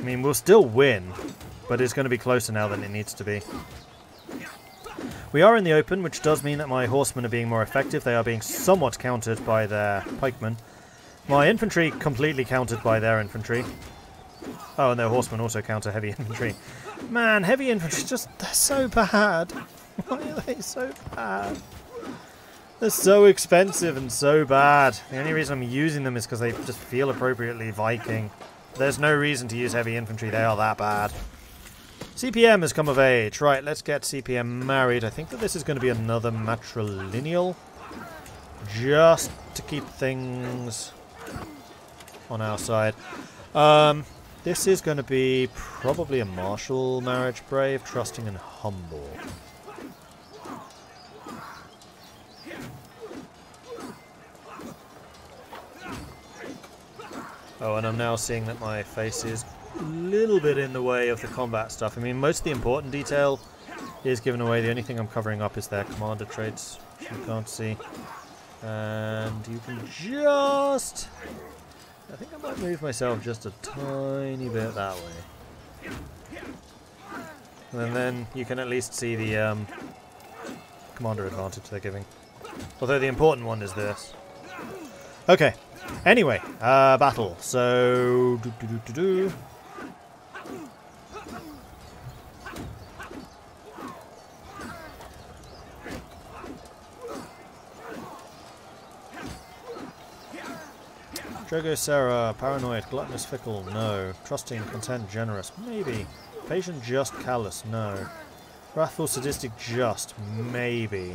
I mean, we'll still win, but it's going to be closer now than it needs to be. We are in the open, which does mean that my horsemen are being more effective. They are being somewhat countered by their pikemen. My infantry completely countered by their infantry. Oh, and their horsemen also counter heavy infantry. Man, heavy infantry, they're so bad. Why are they so bad? They're so expensive and so bad. The only reason I'm using them is because they just feel appropriately Viking. There's no reason to use heavy infantry, they are that bad. CPM has come of age. Right, let's get CPM married. I think that this is going to be another matrilineal. Just to keep things on our side. This is going to be probably a martial marriage. Brave, trusting, and humble. Oh, and I'm now seeing that my face is a little bit in the way of the combat stuff. I mean, most of the important detail is given away. The only thing I'm covering up is their commander traits, which you can't see. And you can just... I think I might move myself just a tiny bit that way. And then you can at least see the commander advantage they're giving. Although the important one is this. Okay. Anyway, battle. So... Drogo Sarah, paranoid, gluttonous, fickle, no. Trusting, content, generous, maybe. Patient, just, callous, no. Wrathful, sadistic, just, maybe.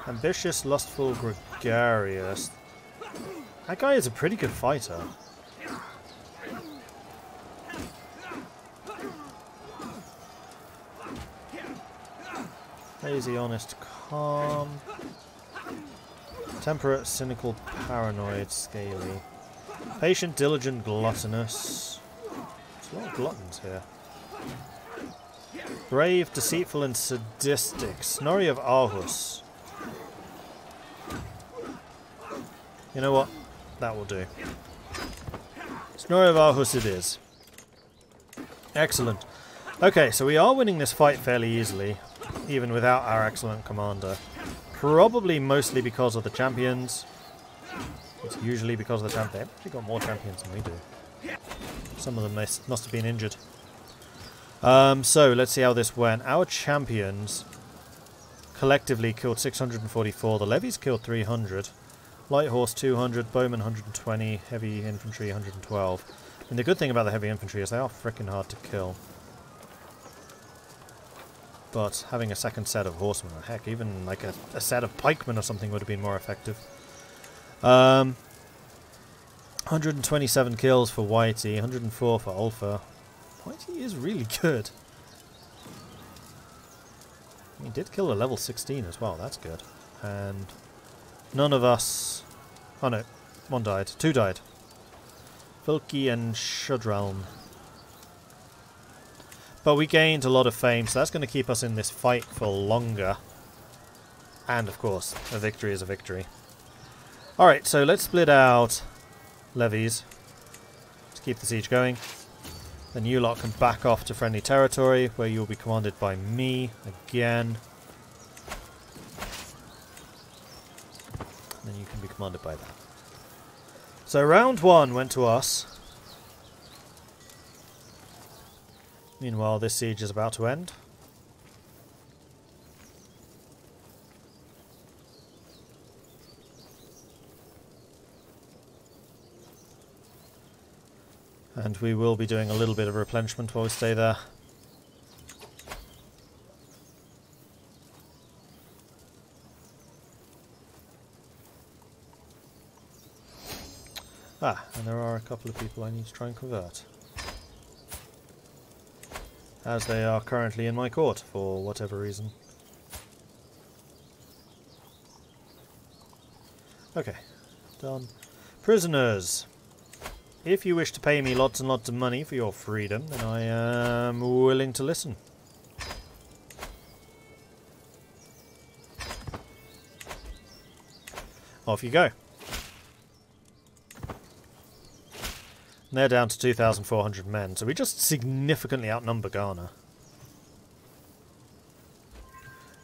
Ambitious, lustful, gregarious. That guy is a pretty good fighter. Lazy, honest, calm. Temperate, cynical, paranoid, scaly. Patient, diligent, gluttonous. There's a lot of gluttons here. Brave, deceitful, and sadistic. Snorri of Aarhus. You know what? That will do. Snorri of Aarhus it is. Excellent. Okay, so we are winning this fight fairly easily, even without our excellent commander. Probably mostly because of the champions. It's usually because of the champions. They've actually got more champions than we do. Some of them must have been injured. So, let's see how this went. Our champions collectively killed 644. The levies killed 300. Light horse 200, bowman 120, heavy infantry 112. And the good thing about the heavy infantry is they are freaking hard to kill. But having a second set of horsemen, or heck, even like a set of pikemen or something would have been more effective. 127 kills for Whitey, 104 for Ulfa. Whitey is really good. He did kill a level 16 as well, that's good. And none of us... Oh no, one died. Two died. Filki and Shudralm. But we gained a lot of fame, so that's going to keep us in this fight for longer. And of course, a victory is a victory. Alright, so let's split out levies to keep the siege going. Then you lot can back off to friendly territory, where you'll be commanded by me again. Then you can be commanded by that. So round one went to us. Meanwhile, this siege is about to end. And we will be doing a little bit of replenishment while we stay there. Ah, and there are a couple of people I need to try and convert. As they are currently in my court, for whatever reason. Okay, done. Prisoners! If you wish to pay me lots and lots of money for your freedom, then I am willing to listen. off you go. And they're down to 2,400 men, so we just significantly outnumber Ghana.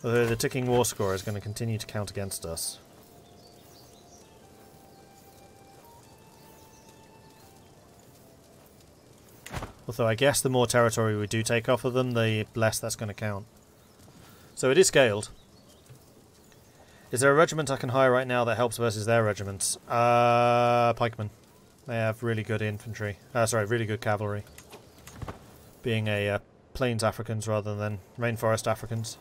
Although the ticking war score is going to continue to count against us. Although I guess the more territory we do take off of them, the less that's going to count. So it is scaled. Is there a regiment I can hire right now that helps versus their regiments? Pikemen. They have really good infantry. Really good cavalry. Being a plains Africans rather than rainforest Africans.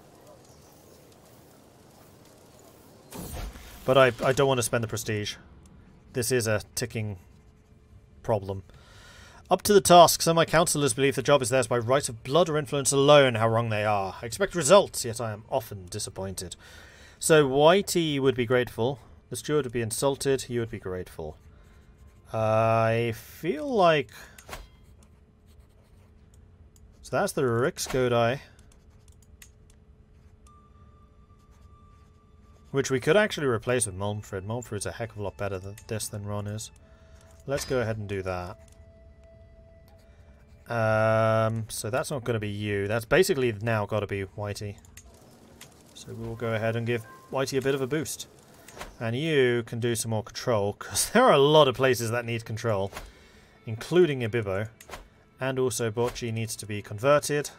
But I don't want to spend the prestige. This is a ticking problem. Up to the task. Some of my councillors believe the job is theirs by right of blood or influence alone. How wrong they are. I expect results, yet I am often disappointed. So Whitey would be grateful. The steward would be insulted. He would be grateful. I feel like... So that's the Riksgodai. Which we could actually replace with Mordred. Mordred's a heck of a lot better than this than Ron is. Let's go ahead and do that. So that's not going to be you. That's basically now got to be Whitey. So we'll go ahead and give Whitey a bit of a boost. And you can do some more control, because there are a lot of places that need control. Including Ibibo. And also Bocchi needs to be converted.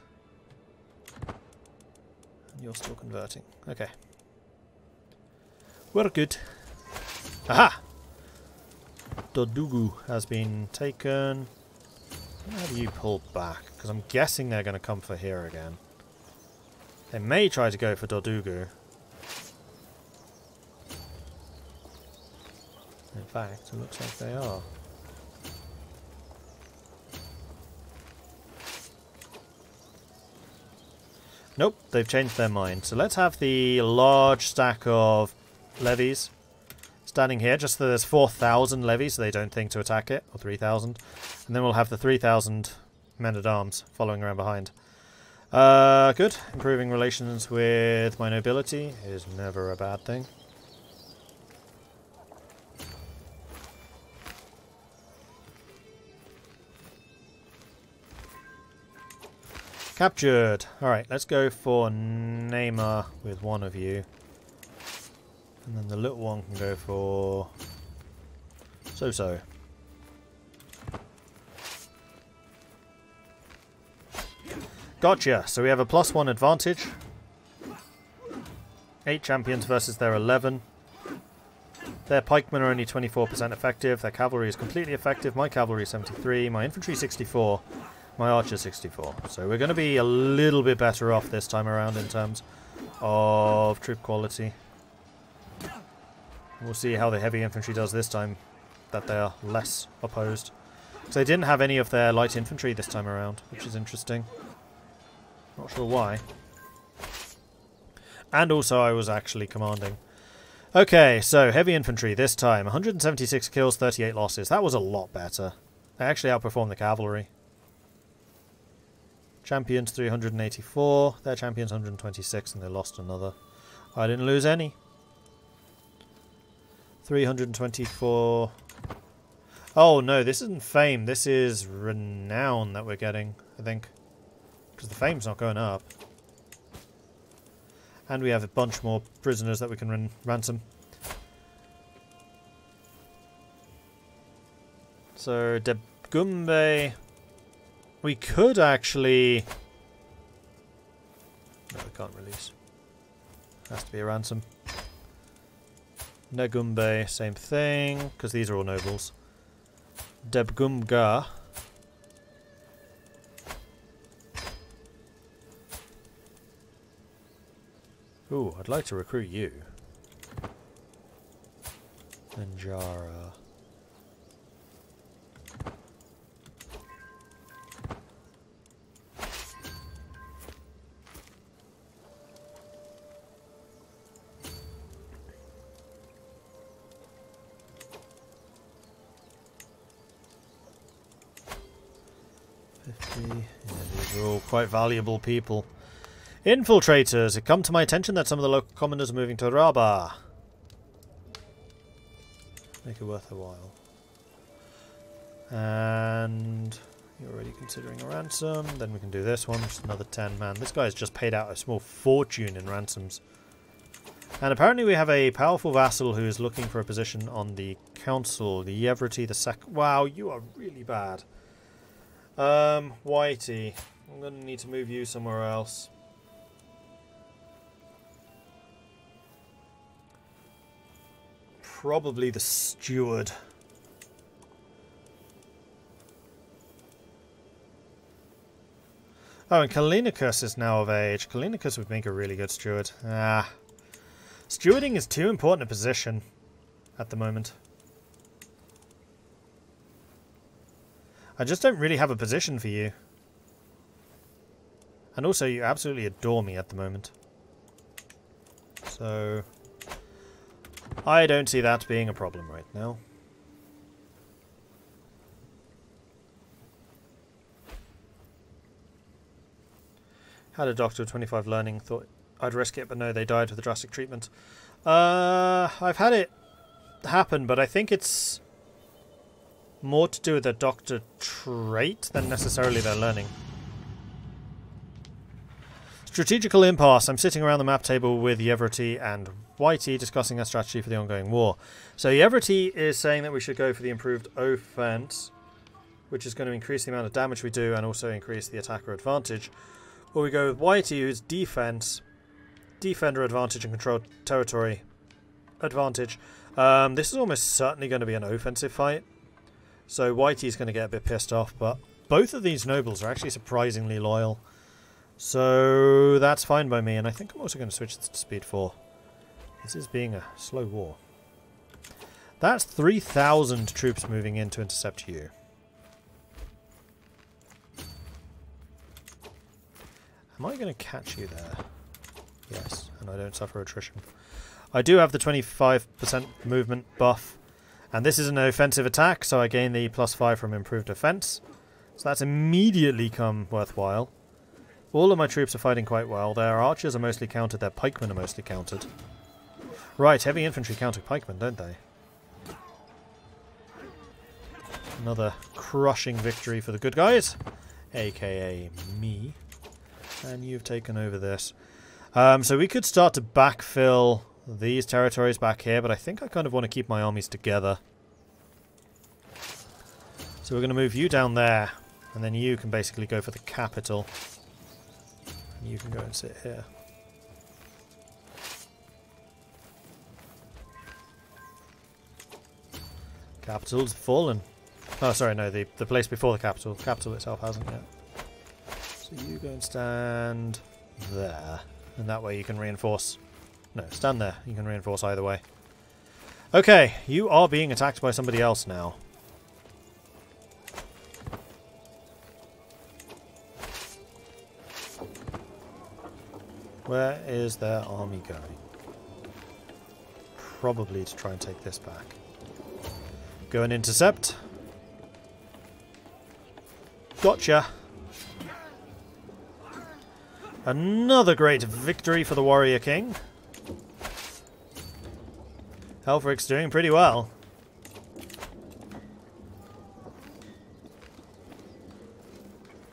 And you're still converting. Okay. We're good. Aha! Dodugu has been taken. How do you pull back? Because I'm guessing they're going to come for here again. They may try to go for Dodugu. In fact, it looks like they are. Nope, they've changed their mind. So let's have the large stack of levies standing here, just so there's 4,000 levies so they don't think to attack it, or 3,000. And then we'll have the 3,000 men-at-arms following around behind. Good. Improving relations with my nobility is never a bad thing. Captured. Alright, let's go for Neymar with one of you. And then the little one can go for So-So. Gotcha. So we have a +1 advantage. 8 champions versus their 11. Their pikemen are only 24% effective. Their cavalry is completely effective. My cavalry is 73. My infantry 64. My archer 64. So we're going to be a little bit better off this time around in terms of troop quality. We'll see how the heavy infantry does this time, that they are less opposed. So they didn't have any of their light infantry this time around, which is interesting. Not sure why. And also I was actually commanding. Okay, so heavy infantry this time. 176 kills, 38 losses. That was a lot better. They actually outperformed the cavalry. Champions 384. Their champions 126 and they lost another. I didn't lose any. 324. Oh no, this isn't fame. This is renown that we're getting, I think. Because the fame's not going up. And we have a bunch more prisoners that we can ransom. So, Debgumbe. We could actually... No, we can't release. Has to be a ransom. Negumbe, same thing, because these are all nobles. Debgumga. Ooh, I'd like to recruit you. Nanjara. Yeah, these are all quite valuable people. Infiltrators. It come to my attention that some of the local commanders are moving to Rabat. Make it worth a while. And you're already considering a ransom. Then we can do this one. Just another 10. Man, this guy's just paid out a small fortune in ransoms. And apparently we have a powerful vassal who is looking for a position on the council. The Yevrity the second. Wow, you are really bad. Whitey. I'm going to need to move you somewhere else. Probably the steward. Oh, and Kalinicus is now of age. Kalinicus would make a really good steward. Ah. Stewarding is too important a position at the moment. I just don't really have a position for you. And also, you absolutely adore me at the moment. So, I don't see that being a problem right now. Had a doctor with 25 learning, thought I'd risk it, but no, they died with a drastic treatment. I've had it happen, but I think it's more to do with their doctor trait than necessarily their learning. Strategical impasse. I'm sitting around the map table with Yevrity and Whitey discussing our strategy for the ongoing war. So Yevrity is saying that we should go for the improved offense, which is going to increase the amount of damage we do and also increase the attacker advantage. Or we go with Whitey, who's defense, defender advantage and controlled territory advantage. This is almost certainly going to be an offensive fight. So Whitey's going to get a bit pissed off, but both of these nobles are actually surprisingly loyal. So that's fine by me, and I think I'm also going to switch this to speed 4. This is being a slow war. That's 3,000 troops moving in to intercept you. Am I going to catch you there? Yes, and I don't suffer attrition. I do have the 25% movement buff, and this is an offensive attack, so I gain the +5 from improved defense. So that's immediately come worthwhile. All of my troops are fighting quite well. Their archers are mostly countered, their pikemen are mostly countered. Right, heavy infantry counter pikemen, don't they? Another crushing victory for the good guys, aka me. And you've taken over this. So we could start to backfill these territories back here, but I think I kind of want to keep my armies together. So we're going to move you down there, and then you can basically go for the capital. And you can go and sit here. Capital's fallen. Oh, sorry, no, the place before the capital. The capital itself hasn't yet. So you go and stand there. And that way you can reinforce. No, stand there. You can reinforce either way. Okay, you are being attacked by somebody else now. Where is their army going? Probably to try and take this back. Go and intercept. Gotcha. Another great victory for the Warrior King. Helfric's doing pretty well.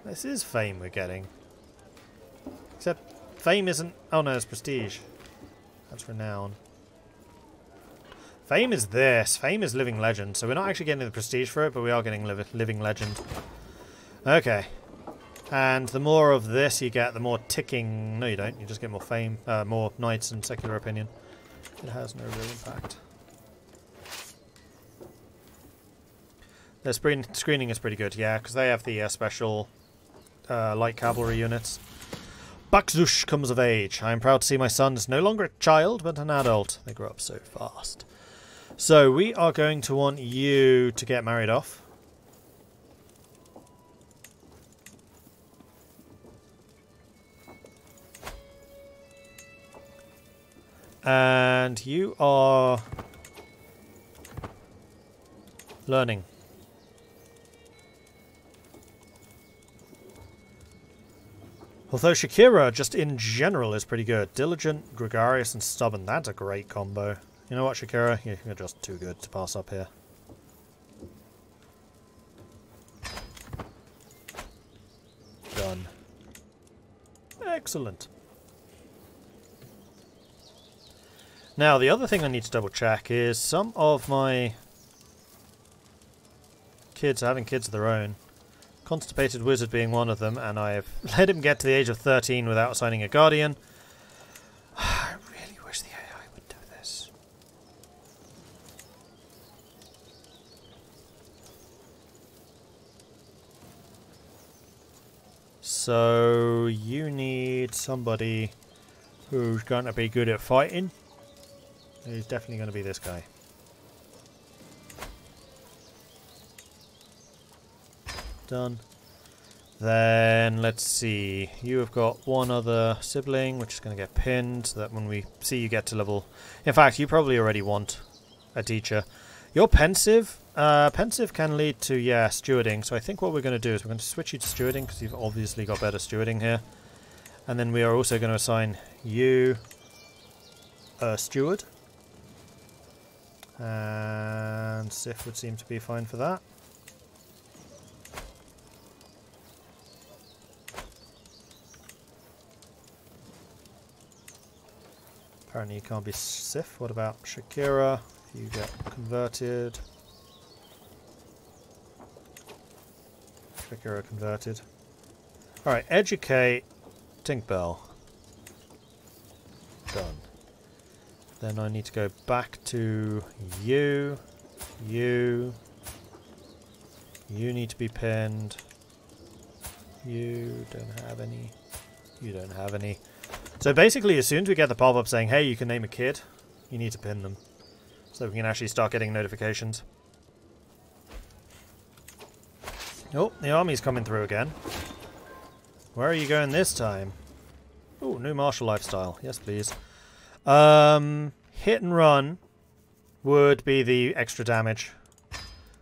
This is fame we're getting. Except fame isn't... Oh no, it's prestige. That's renown. Fame is this. Fame is living legend. So we're not actually getting the prestige for it, but we are getting living legend. Okay. And the more of this you get, the more ticking... No, you don't. You just get more fame, more knights and secular opinion. It has no real impact. Their screening is pretty good, yeah, because they have the special light cavalry units. Bakzush comes of age. I am proud to see my son is no longer a child, but an adult. They grow up so fast. So we are going to want you to get married off. And you are learning. Although Shakira, just in general, is pretty good. Diligent, gregarious, and stubborn. That's a great combo. You know what, Shakira? You're just too good to pass up here. Done. Excellent. Now, the other thing I need to double check is some of my kids having kids of their own. Constipated Wizard being one of them, and I've let him get to the age of 13 without assigning a guardian. I really wish the AI would do this. So, you need somebody who's going to be good at fighting. He's definitely going to be this guy. Done. Then, let's see. You have got one other sibling, which is going to get pinned, so that when we see you get to level... In fact, you probably already want a teacher. You're pensive. Pensive can lead to, yeah, stewarding. So I think what we're going to do is we're going to switch you to stewarding, because you've obviously got better stewarding here. And then we are also going to assign you a steward. And Sif would seem to be fine for that. Apparently you can't be Sif. What about Shakira? You get converted. Shakira converted. Alright, educate Tinkbell. Done. Then I need to go back to you. You need to be pinned. You don't have any. You don't have any. So basically, as soon as we get the pop-up saying, hey, you can name a kid, you need to pin them. So we can actually start getting notifications. Oh, the army's coming through again. Where are you going this time? Oh, new martial lifestyle. Yes, please. Hit and run would be the extra damage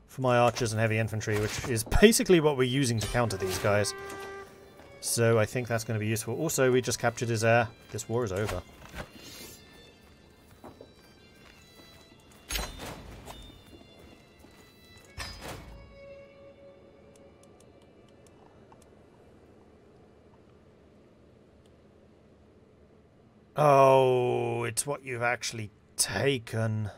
for my archers and heavy infantry, which is basically what we're using to counter these guys. So I think that's going to be useful. Also, we just captured his heir. This war is over. Oh, it's what you've actually taken.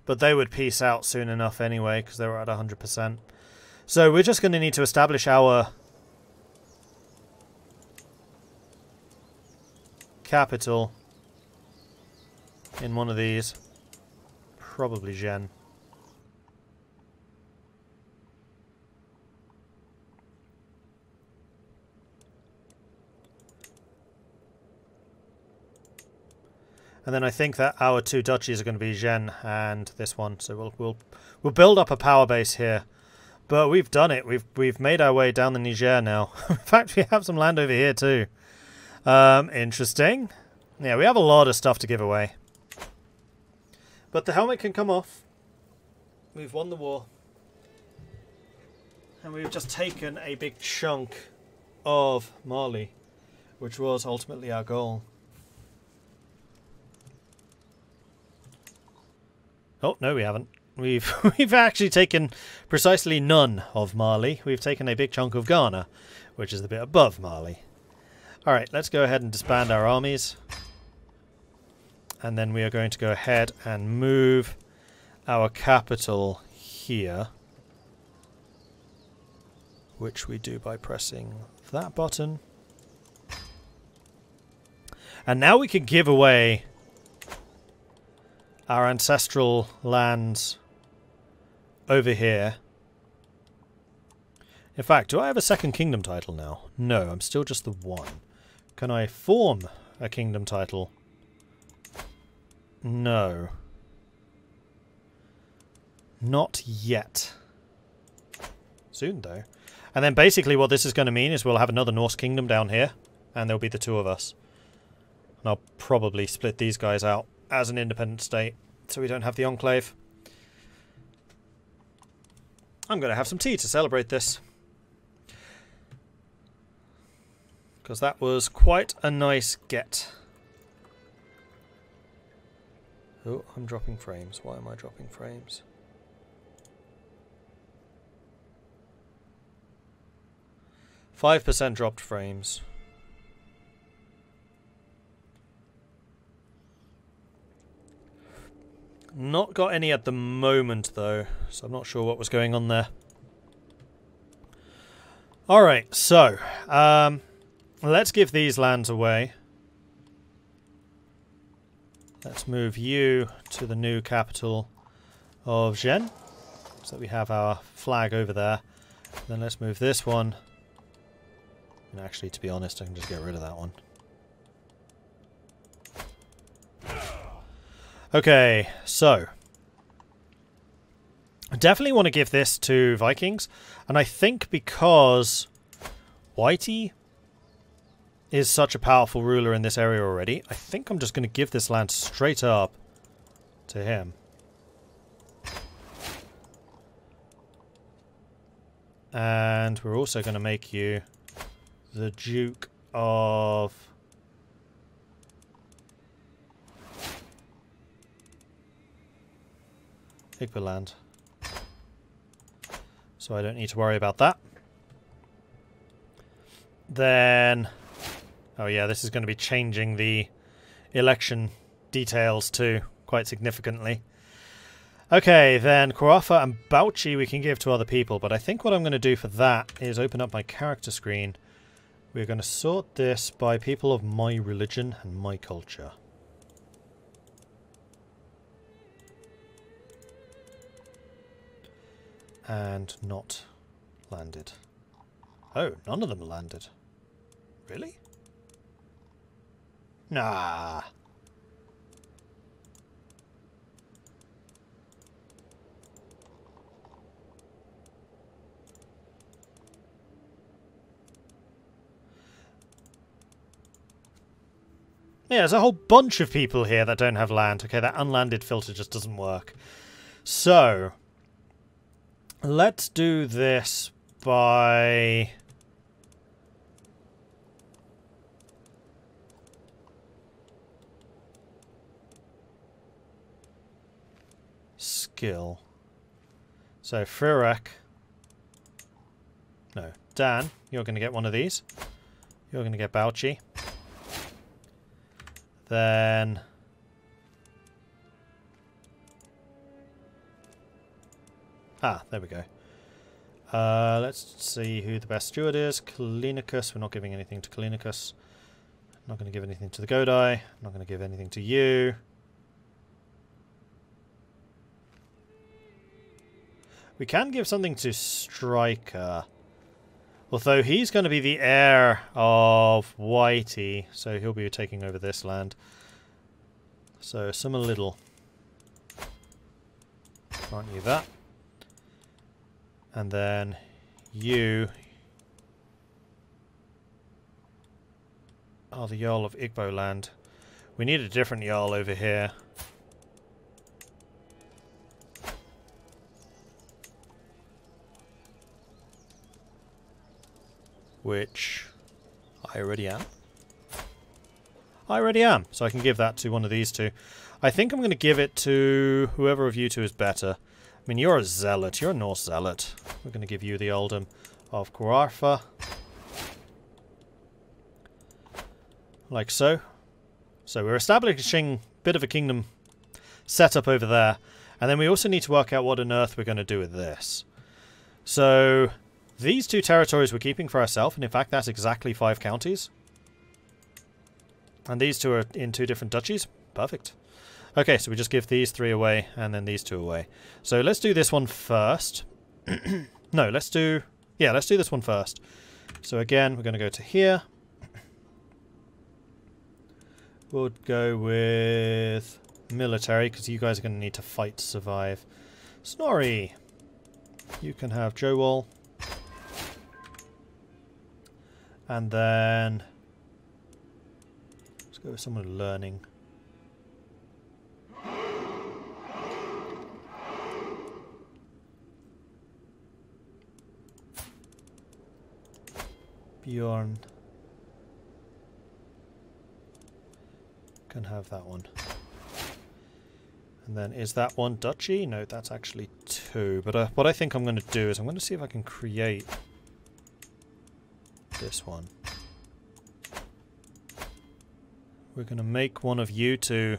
But they would peace out soon enough anyway, because they were at 100%. So we're just going to need to establish our capital in one of these. Probably Gen. And then I think that our two duchies are going to be Gen and this one. So we'll build up a power base here. But we've done it. We've made our way down the Niger now. In fact, we have some land over here too. Interesting. Yeah, we have a lot of stuff to give away. But the helmet can come off. We've won the war. And we've just taken a big chunk of Mali, which was ultimately our goal. Oh, no, we haven't. We've actually taken precisely none of Mali. We've taken a big chunk of Ghana, which is the bit above Mali. Alright, let's go ahead and disband our armies. And then we are going to go ahead and move our capital here. Which we do by pressing that button. And now we can give away our ancestral lands over here. In fact, do I have a second kingdom title now? No, I'm still just the one. Can I form a kingdom title? No. Not yet. Soon, though. And then basically what this is going to mean is we'll have another Norse kingdom down here, and there'll be the two of us. And I'll probably split these guys out as an independent state, so we don't have the enclave. I'm going to have some tea to celebrate this. Because that was quite a nice get. Oh, I'm dropping frames. Why am I dropping frames? %5 dropped frames. Not got any at the moment though, so I'm not sure what was going on there. Alright, so let's give these lands away. Let's move you to the new capital of Gen, so that we have our flag over there. Then let's move this one. And actually, to be honest, I can just get rid of that one. Okay, so I definitely want to give this to Vikings, and I think because Whitey is such a powerful ruler in this area already, I think I'm just going to give this land straight up to him. And we're also going to make you the Duke of Igberland. So I don't need to worry about that. Then, oh yeah, this is going to be changing the election details too, quite significantly. Okay, then Quarafa and Bauchi we can give to other people, but I think what I'm going to do for that is open up my character screen. We're going to sort this by people of my religion and my culture. And not landed. Oh, none of them landed. Really? Nah. Yeah, there's a whole bunch of people here that don't have land. Okay, that unlanded filter just doesn't work. So let's do this by skill. So Frirak. No, Dan, you're going to get one of these. You're going to get Bauchi. Then there we go. Let's see who the best steward is. Kalinicus. We're not giving anything to Kalinicus. Not going to give anything to the Godai. Not going to give anything to you. We can give something to Striker. Although he's going to be the heir of Whitey, so he'll be taking over this land. So, some a little. Aren't you that? And then you are the Jarl of Igbo land. We need a different Jarl over here. Which I already am. I already am, so I can give that to one of these two. I think I'm going to give it to whoever of you two is better. I mean, you're a zealot. You're a Norse zealot. We're going to give you the earldom of Quarafa. Like so. So we're establishing a bit of a kingdom setup over there. And then we also need to work out what on earth we're going to do with this. So these two territories we're keeping for ourselves, and in fact that's exactly 5 counties. And these two are in 2 different duchies. Perfect. Okay, so we just give these 3 away, and then these 2 away. So let's do this one first. No, let's do this one first. So again, we're going to go to here. We'll go with military, because you guys are going to need to fight to survive. Snorri! You can have Jowol. And then let's go with someone learning. Bjorn can have that one. And then is that one duchy? No, that's actually 2. But what I think I'm going to do is I'm going to see if I can create this one. We're going to make one of you two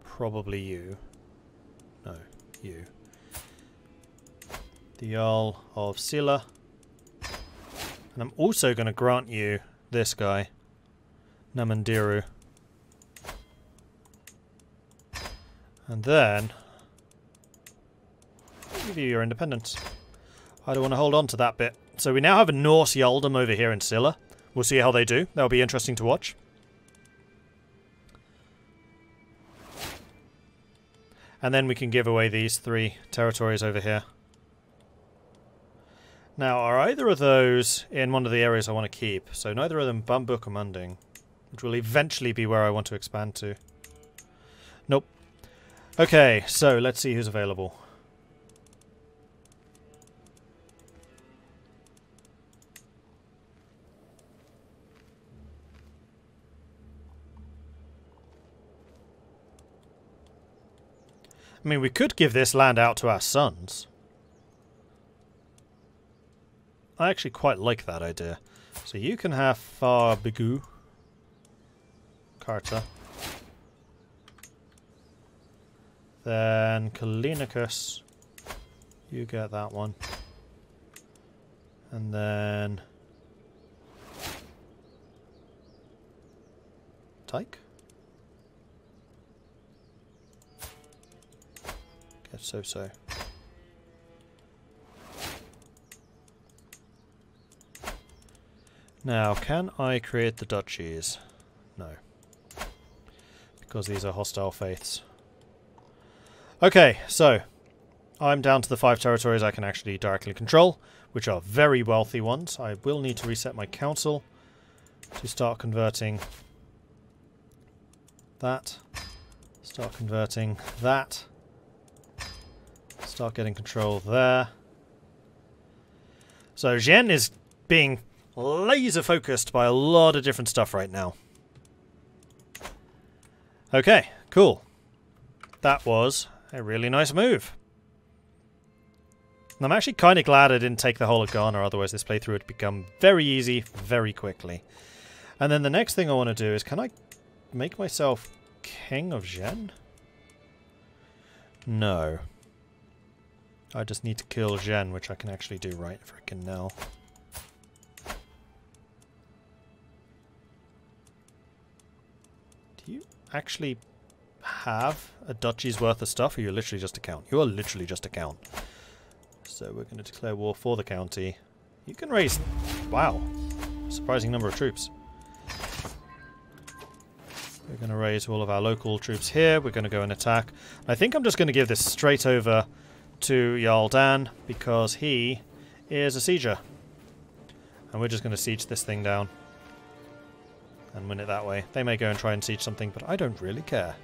probably you. No, you. The Jarl of Silla. And I'm also going to grant you this guy, Namandiru. And then I'll give you your independence. I don't want to hold on to that bit. So we now have a Norse Yaldum over here in Silla. We'll see how they do. That'll be interesting to watch. And then we can give away these 3 territories over here. Now, are either of those in one of the areas I want to keep? So neither of them Bambu Commanding, which will eventually be where I want to expand to. Nope. Okay, so let's see who's available. I mean, we could give this land out to our sons. I actually quite like that idea. So you can have Farbigu. Carta. Then Kalinicus. You get that one. And then Tyke? Guess so. Now, can I create the duchies? No. Because these are hostile faiths. Okay, so I'm down to the 5 territories I can actually directly control, which are very wealthy ones. I will need to reset my council to start converting that. Start converting that. Start getting control there. So Zhen is being laser focused by a lot of different stuff right now. Okay, cool. That was a really nice move. And I'm actually kind of glad I didn't take the whole of Ghana, otherwise this playthrough would become very easy very quickly. And then the next thing I want to do is, can I make myself King of Zhen? No. I just need to kill Zhen, which I can actually do right frickin' now. Do you actually have a duchy's worth of stuff, or you're literally just a count? You are literally just a count. So we're going to declare war for the county. You can raise... wow. A surprising number of troops. We're going to raise all of our local troops here. We're going to go and attack. I think I'm just going to give this straight over to Jarl Dan, because he is a sieger. And we're just going to siege this thing down. And win it that way. They may go and try and siege something, but I don't really care.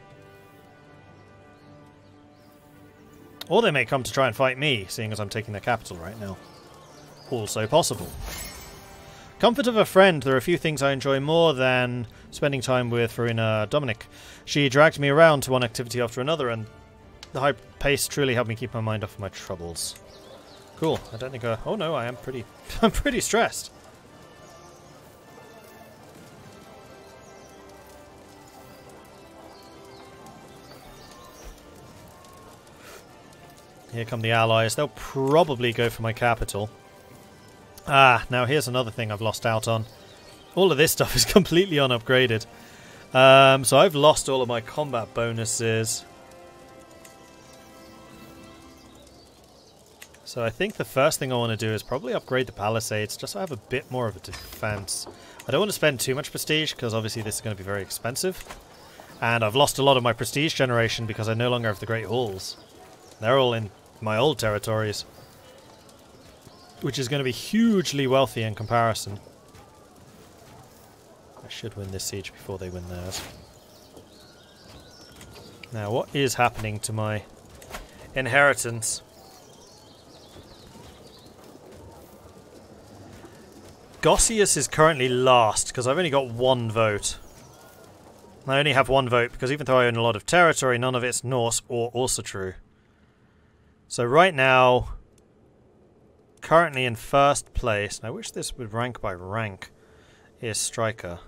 Or they may come to try and fight me, seeing as I'm taking their capital right now. Also possible. Comfort of a friend. There are a few things I enjoy more than spending time with Farina Dominic. She dragged me around to one activity after another, and the high pace truly helped me keep my mind off of my troubles. Cool. I don't think oh no, I am pretty... I'm pretty stressed. Here come the allies. They'll probably go for my capital. Ah, now here's another thing I've lost out on. All of this stuff is completely unupgraded. So I've lost all of my combat bonuses. So I think the first thing I want to do is probably upgrade the palisades, just so I have a bit more of a defense. I don't want to spend too much prestige, because obviously this is going to be very expensive. And I've lost a lot of my prestige generation because I no longer have the Great Halls. They're all in my old territories, which is going to be hugely wealthy in comparison. I should win this siege before they win theirs. Now, what is happening to my inheritance? Gossius is currently last, because I've only got one vote. I only have one vote, because even though I own a lot of territory, none of it's Norse or also true. So right now, currently in first place, and I wish this would rank by rank, is Striker.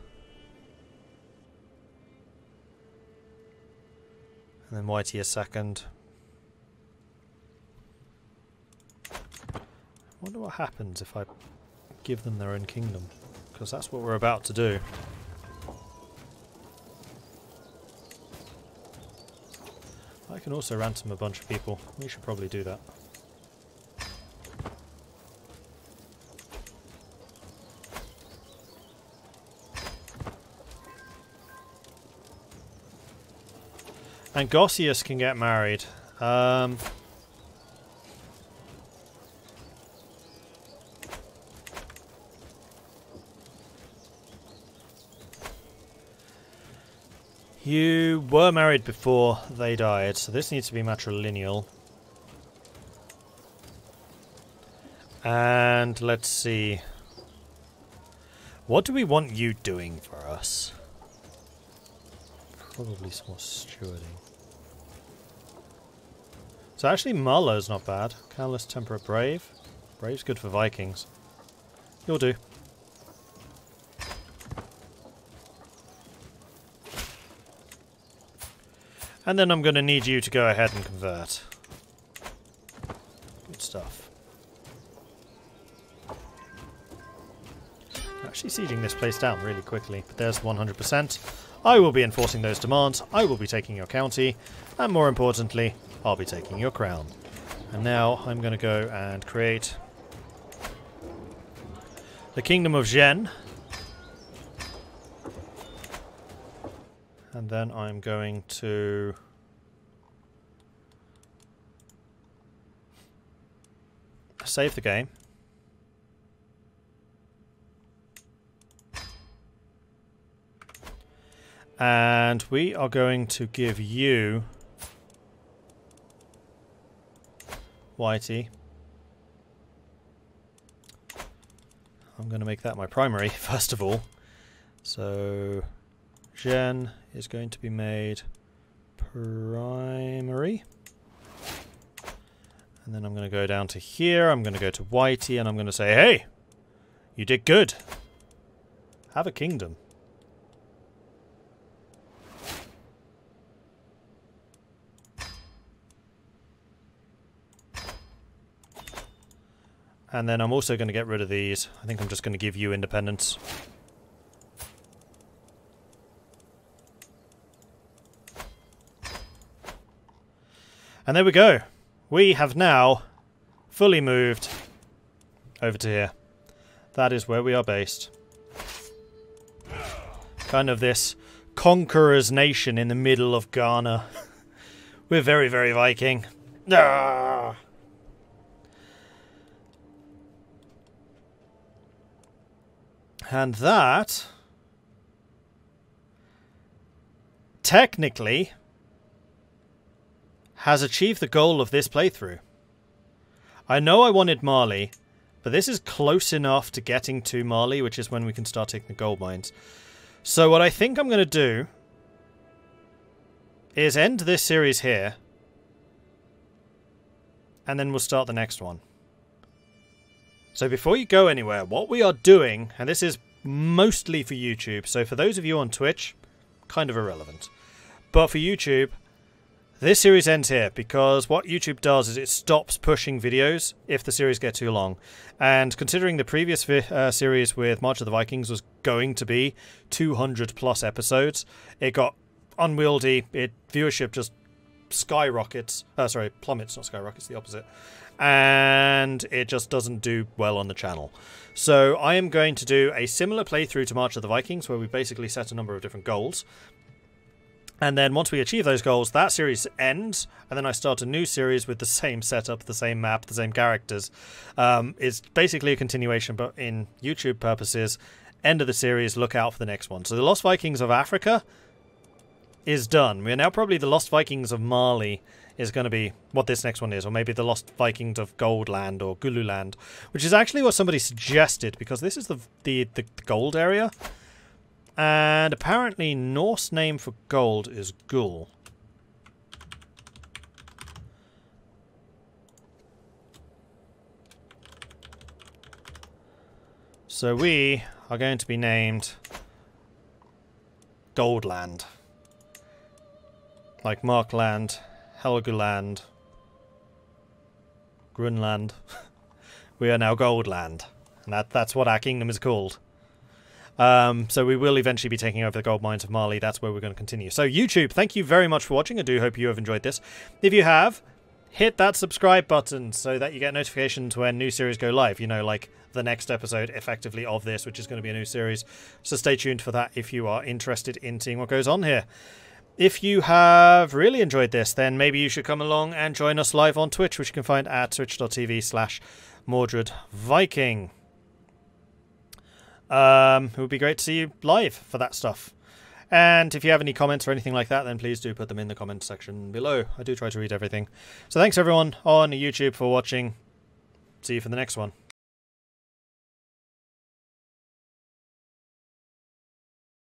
And then Whitey is second. I wonder what happens if I give them their own kingdom, because that's what we're about to do. I can also ransom a bunch of people. We should probably do that. And Gossius can get married. You were married before they died, so this needs to be matrilineal. And let's see. What do we want you doing for us? Probably some more stewarding. So actually Marlowe's not bad. Callous, Temperate, Brave. Brave's good for Vikings. You'll do. And then I'm going to need you to go ahead and convert. Good stuff. Actually sieging this place down really quickly, but there's 100%. I will be enforcing those demands, I will be taking your county, and more importantly, I'll be taking your crown. And now I'm going to go and create the Kingdom of Gen. And then I'm going to save the game. And we are going to give you Whitey. I'm going to make that my primary, first of all. So Gen is going to be made primary. And then I'm going to go down to here, I'm going to go to Whitey, and I'm going to say, hey, you did good. Have a kingdom. And then I'm also going to get rid of these. I think I'm just going to give you independence. And there we go. We have now fully moved over to here. That is where we are based. Kind of this conqueror's nation in the middle of Ghana. We're very, very Viking. Ah! And that, technically, has achieved the goal of this playthrough. I know I wanted Mali, but this is close enough to getting to Mali, which is when we can start taking the gold mines. So what I think I'm going to do is end this series here, and then we'll start the next one. So before you go anywhere, what we are doing, and this is mostly for YouTube, so for those of you on Twitch, kind of irrelevant. But for YouTube, this series ends here, because what YouTube does is it stops pushing videos if the series get too long. And considering the previous series with March of the Vikings was going to be 200 plus episodes, it got unwieldy, viewership just skyrockets, plummets, not skyrockets, the opposite. And it just doesn't do well on the channel. So I am going to do a similar playthrough to March of the Vikings, where we basically set a number of different goals. And then once we achieve those goals, that series ends, and then I start a new series with the same setup, the same map, the same characters. It's basically a continuation, but in YouTube purposes, end of the series, look out for the next one. So the Lost Vikings of Africa, is done. We're now probably the Lost Vikings of Mali is going to be what this next one is, or maybe the Lost Vikings of Goldland or Gululand, which is actually what somebody suggested, because this is the gold area, and apparently Norse name for gold is Gul. So we are going to be named Goldland. Like Markland, Helgoland, Grunland. We are now Goldland. And that's what our kingdom is called. So we will eventually be taking over the gold mines of Mali. That's where we're going to continue. So YouTube, thank you very much for watching. I do hope you have enjoyed this. If you have, hit that subscribe button so that you get notifications when new series go live. You know, like the next episode, effectively, of this, which is going to be a new series. So stay tuned for that if you are interested in seeing what goes on here. If you have really enjoyed this, then maybe you should come along and join us live on Twitch, which you can find at twitch.tv/Mordred Viking. It would be great to see you live for that stuff. And if you have any comments or anything like that, then please do put them in the comment section below. I do try to read everything. So thanks everyone on YouTube for watching. See you for the next one.